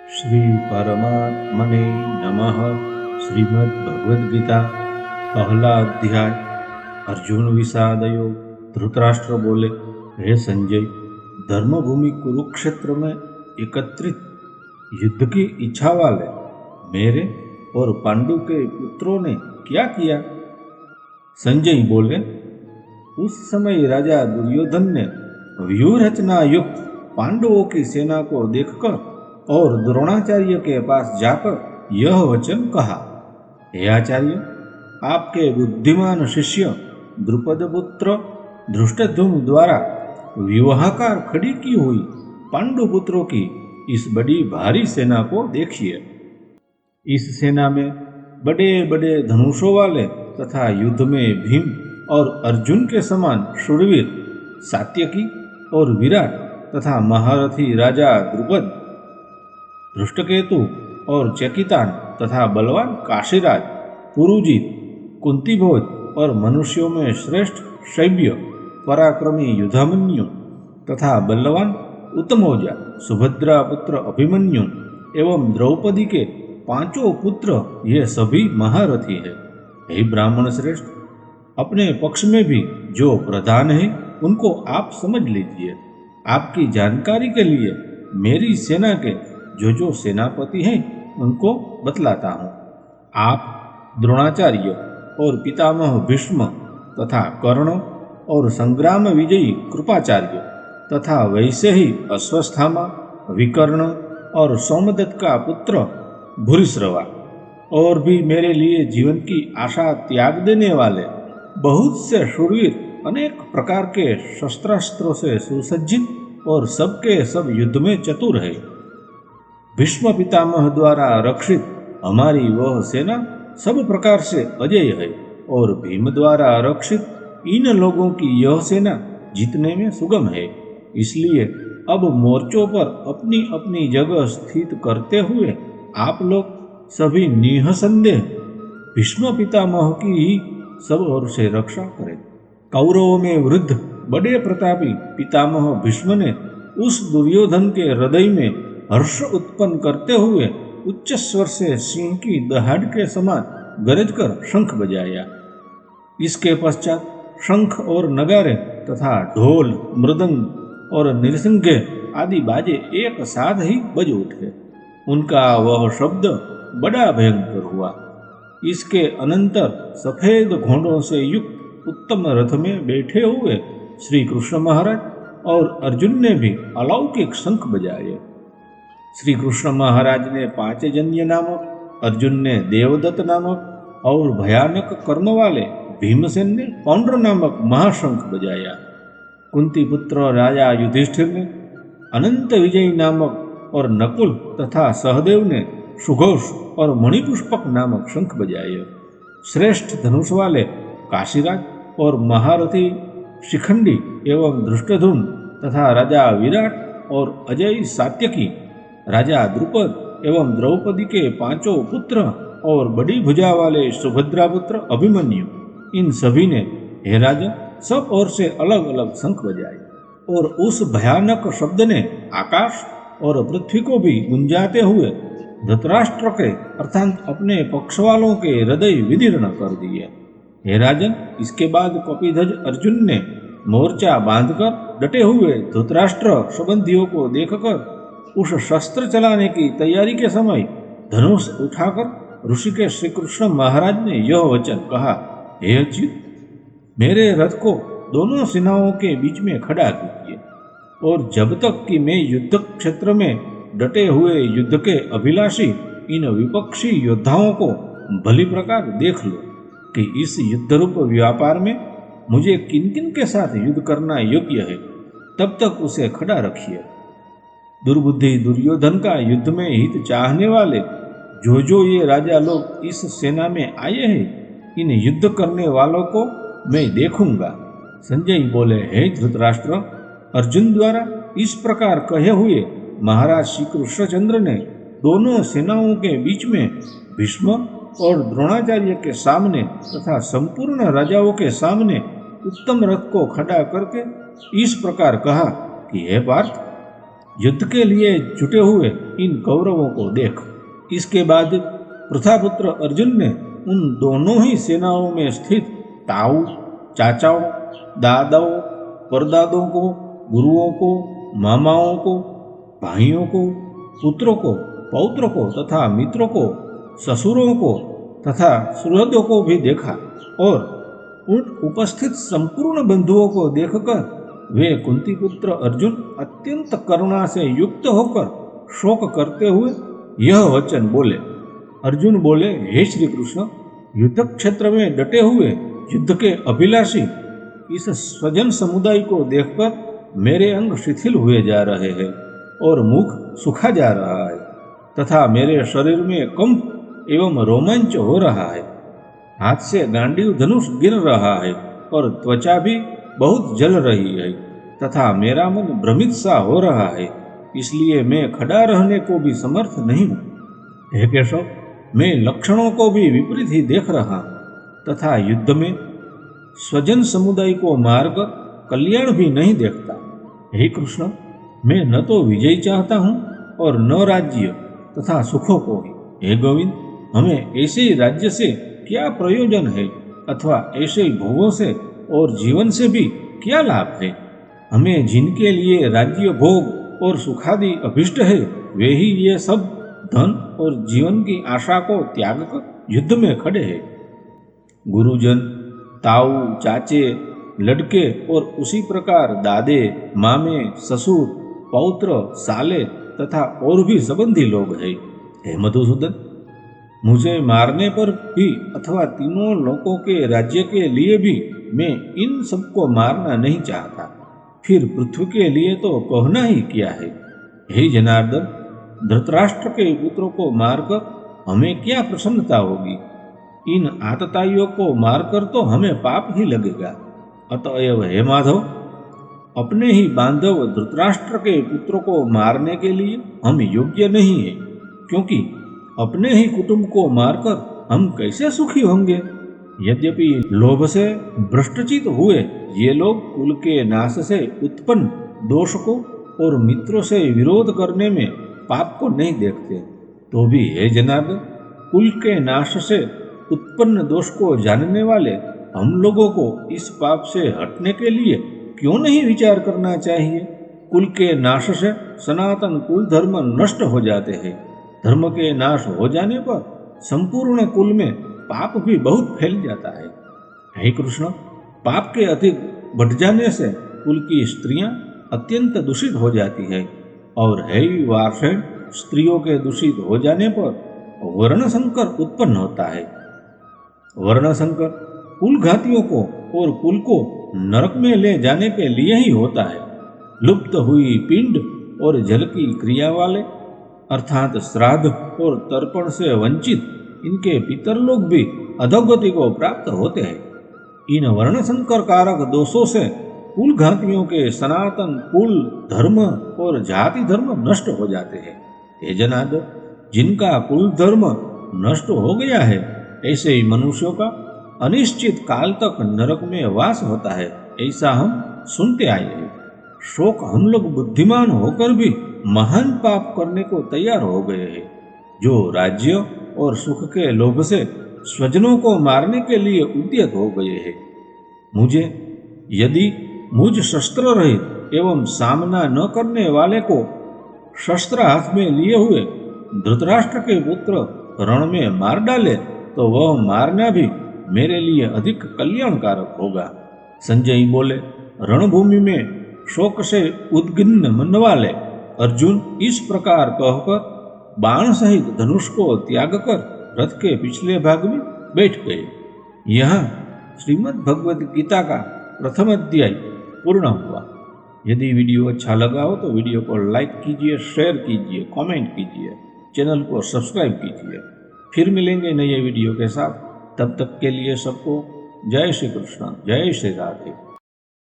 श्री परमात्मने नमः। श्रीमद् भगवद गीता पहला अध्याय। अर्जुन विषाद योग। धृतराष्ट्र बोले, हे संजय, धर्मभूमि कुरुक्षेत्र में एकत्रित युद्ध की इच्छा वाले मेरे और पांडु के पुत्रों ने क्या किया? संजय बोले, उस समय राजा दुर्योधन ने व्यूह रचना युक्त पांडवों की सेना को देखकर और द्रोणाचार्य के पास जाकर यह वचन कहा, हे आचार्य, आपके बुद्धिमान शिष्य द्रुपद पुत्र धृष्टद्युम्न द्वारा व्यूहाकार खड़ी की हुई पांडुपुत्रों की इस बड़ी भारी सेना को देखिए। इस सेना में बड़े बड़े धनुषों वाले तथा युद्ध में भीम और अर्जुन के समान शूरवीर सात्यकी और विराट तथा महारथी राजा द्रुपद, धृष्टकेतु और चकितान तथा बलवान काशीराज, पुरुजित, कुंतीभोज और मनुष्यों में श्रेष्ठ शैब्य, पराक्रमी युधामन्यु तथा बलवान उत्तमौजा, सुभद्रा पुत्र अभिमन्यु एवं द्रौपदी के पांचों पुत्र, ये सभी महारथी है। हे ब्राह्मण श्रेष्ठ, अपने पक्ष में भी जो प्रधान है उनको आप समझ लीजिए। आपकी जानकारी के लिए मेरी सेना के जो सेनापति हैं उनको बतलाता हूँ। आप द्रोणाचार्य और पितामह भीष्म तथा कर्ण और संग्राम विजयी कृपाचार्य तथा वैसे ही अश्वस्थामा, विकर्ण और सोमदत्त का पुत्र भूरिश्रवा और भी मेरे लिए जीवन की आशा त्याग देने वाले बहुत से शूरवीर अनेक प्रकार के शस्त्रास्त्रों से सुसज्जित और सबके सब युद्ध में चतुर है। भीष्म पितामह द्वारा रक्षित हमारी वह सेना सब प्रकार से अजय है और भीम द्वारा रक्षित इन लोगों की यह सेना जीतने में सुगम है। इसलिए अब मोर्चों पर अपनी अपनी जगह स्थित करते हुए आप लोग सभी निसंदेह भीष्म पितामह की ही सब ओर से रक्षा करें। कौरवों में वृद्ध बड़े प्रतापी पितामह भीष्म ने उस दुर्योधन के हृदय में हर्ष उत्पन्न करते हुए उच्च स्वर से सिंह की दहाड़ के समान गरज कर शंख बजाया। इसके पश्चात शंख और नगारे तथा ढोल, मृदंग और नृसिंगे आदि बाजे एक साथ ही बज उठे। उनका वह शब्द बड़ा भयंकर हुआ। इसके अनंतर सफेद घोड़ों से युक्त उत्तम रथ में बैठे हुए श्री कृष्ण महाराज और अर्जुन ने भी अलौकिक शंख बजाए। श्री कृष्ण महाराज ने पांचजन्य नामक, अर्जुन ने देवदत्त नामक और भयानक कर्म वाले भीमसेन ने पौंड्र नामक महाशंख बजाया। कुंती पुत्र राजा युधिष्ठिर ने अनंत विजय नामक और नकुल तथा सहदेव ने सुघोष और मणिपुष्पक नामक शंख बजाए। श्रेष्ठ धनुष वाले काशीराज और महारथी शिखंडी एवं धृष्टद्युम्न तथा राजा विराट और अजय सात्यकी, राजा द्रुपद एवं द्रौपदी के पांचों पुत्र और बड़ी भुजा वाले सुभद्रा पुत्र अभिमन्यु, इन सभी ने, हे राजन, सब ओर से अलग अलग शंख बजाए और उस भयानक शब्द ने आकाश और पृथ्वी को भी गुंजाते हुए धृतराष्ट्र के अर्थात अपने पक्ष वालों के हृदय विदीर्ण कर दिए। हे राजन, इसके बाद कपिध्वज अर्जुन ने मोर्चा बांधकर डटे हुए धृतराष्ट्र संबंधियों को देखकर उस शस्त्र चलाने की तैयारी के समय धनुष उठाकर ऋषिकेश श्री कृष्ण महाराज ने यह वचन कहा, हे अच्युत, मेरे रथ को दोनों सेनाओं के बीच में खड़ा कीजिए और जब तक कि मैं युद्ध क्षेत्र में डटे हुए युद्ध के अभिलाषी इन विपक्षी योद्धाओं को भली प्रकार देख लो कि इस युद्ध रूप व्यापार में मुझे किन किन के साथ युद्ध करना योग्य है, तब तक उसे खड़ा रखिए। दुर्बुद्धि दुर्योधन का युद्ध में हित चाहने वाले जो ये राजा लोग इस सेना में आए हैं, इन युद्ध करने वालों को मैं देखूंगा। संजय बोले, हे धृतराष्ट्र, अर्जुन द्वारा इस प्रकार कहे हुए महाराज श्री कृष्णचंद्र ने दोनों सेनाओं के बीच में भीष्म और द्रोणाचार्य के सामने तथा संपूर्ण राजाओं के सामने उत्तम रथ को खड़ा करके इस प्रकार कहा कि हे पार्थ, युद्ध के लिए जुटे हुए इन कौरवों को देख। इसके बाद प्रथापुत्र अर्जुन ने उन दोनों ही सेनाओं में स्थित ताऊ, चाचाओं, दादाओं, परदादों को, गुरुओं को, मामाओं को, भाइयों को, पुत्रों को, पौत्रों को तथा मित्रों को, ससुरों को तथा सुहृदों को भी देखा और उन उपस्थित संपूर्ण बंधुओं को देखकर वे कुंती पुत्र अर्जुन अत्यंत करुणा से युक्त होकर शोक करते हुए यह वचन बोले। अर्जुन बोले, हे श्री कृष्ण, युद्ध क्षेत्र में डटे हुए युद्ध के अभिलाषी इस स्वजन समुदाय को देखकर मेरे अंग शिथिल हुए जा रहे हैं और मुख सूखा जा रहा है तथा मेरे शरीर में कंप एवं रोमांच हो रहा है। हाथ से गांडीव धनुष गिर रहा है और त्वचा भी बहुत जल रही है तथा मेरा मन भ्रमित सा हो रहा है, इसलिए मैं खड़ा रहने को भी समर्थ नहीं हूँ। हे केशव, मैं लक्षणों को भी विपरीत ही देख रहा हूँ तथा युद्ध में स्वजन समुदाय को मारकर कल्याण भी नहीं देखता। हे कृष्ण, मैं न तो विजय चाहता हूँ और न राज्य तथा सुखों को ही। हे गोविंद, हमें ऐसे राज्य से क्या प्रयोजन है अथवा ऐसे भोगों से और जीवन से भी क्या लाभ है। हमें जिनके लिए राज्य भोग और सुखादि अभिष्ट है वे ही ये सब धन और जीवन की आशा को त्याग कर युद्ध में खड़े हैं। गुरुजन, ताऊ, चाचे, लड़के और उसी प्रकार दादे, मामे, ससुर, पौत्र, साले तथा और भी संबंधी लोग हैं। हे मधुसूदन, मुझे मारने पर भी अथवा तीनों लोगों के राज्य के लिए भी मैं इन सबको मारना नहीं चाहता। फिर पृथ्वी के लिए तो कहना ही क्या है। हे जनार्दन, धृतराष्ट्र के पुत्रों को मारकर हमें क्या प्रसन्नता होगी। इन आतताइयों को मारकर तो हमें पाप ही लगेगा। अतएव हे माधव, अपने ही बांधव धृतराष्ट्र के पुत्रों को मारने के लिए हम योग्य नहीं है, क्योंकि अपने ही कुटुंब को मारकर हम कैसे सुखी होंगे। यद्यपि लोभ से भ्रष्टचित हुए ये लोग कुल के नाश से उत्पन्न दोष को और मित्रों से विरोध करने में पाप को नहीं देखते, तो भी हे जनार्दन, कुल के नाश से उत्पन्न दोष को जानने वाले हम लोगों को इस पाप से हटने के लिए क्यों नहीं विचार करना चाहिए। कुल के नाश से सनातन कुल धर्म नष्ट हो जाते हैं। धर्म के नाश हो जाने पर संपूर्ण कुल में पाप भी बहुत फैल जाता है। हे कृष्ण, पाप के अधिक बढ़ जाने से कुल की स्त्रियां अत्यंत दूषित हो जाती है और हे वार्षण, स्त्रियों के दूषित हो जाने पर वर्ण संकर उत्पन्न होता है। वर्ण संकर कुल घातियों को और कुल को नरक में ले जाने के लिए ही होता है। लुप्त हुई पिंड और जल की क्रिया वाले अर्थात श्राद्ध और तर्पण से वंचित इनके पितर लोग भी अधोगति को प्राप्त होते हैं। इन वर्ण संकर कारक दोषों से कुल घातियों के सनातन कुल धर्म और जाति धर्म नष्ट हो जाते हैं। हे जनार्दन, जिनका कुल धर्म नष्ट हो गया है ऐसे ही मनुष्यों का अनिश्चित काल तक नरक में वास होता है, ऐसा हम सुनते आए हैं। शोक हम लोग बुद्धिमान होकर भी महान पाप करने को तैयार हो गए हैं, जो राज्य और सुख के लोभ से स्वजनों को मारने के लिए उद्यत हो गए हैं। मुझे यदि मुझ शस्त्र रहित एवं सामना न करने वाले को शस्त्र हाथ में लिए हुए धृतराष्ट्र के पुत्र रण में मार डाले तो वह मारना भी मेरे लिए अधिक कल्याणकारक होगा। संजय बोले, रणभूमि में शोक से उद्गिन्न मन वाले अर्जुन इस प्रकार कहकर बाण सहित धनुष को त्याग कर रथ के पिछले भाग में बैठ गए। यहाँ श्रीमद् भगवद गीता का प्रथम अध्याय पूर्ण हुआ। यदि वीडियो अच्छा लगा हो तो वीडियो को लाइक कीजिए, शेयर कीजिए, कमेंट कीजिए, चैनल को सब्सक्राइब कीजिए। फिर मिलेंगे नए वीडियो के साथ। तब तक के लिए सबको जय श्री कृष्ण, जय श्री राधे।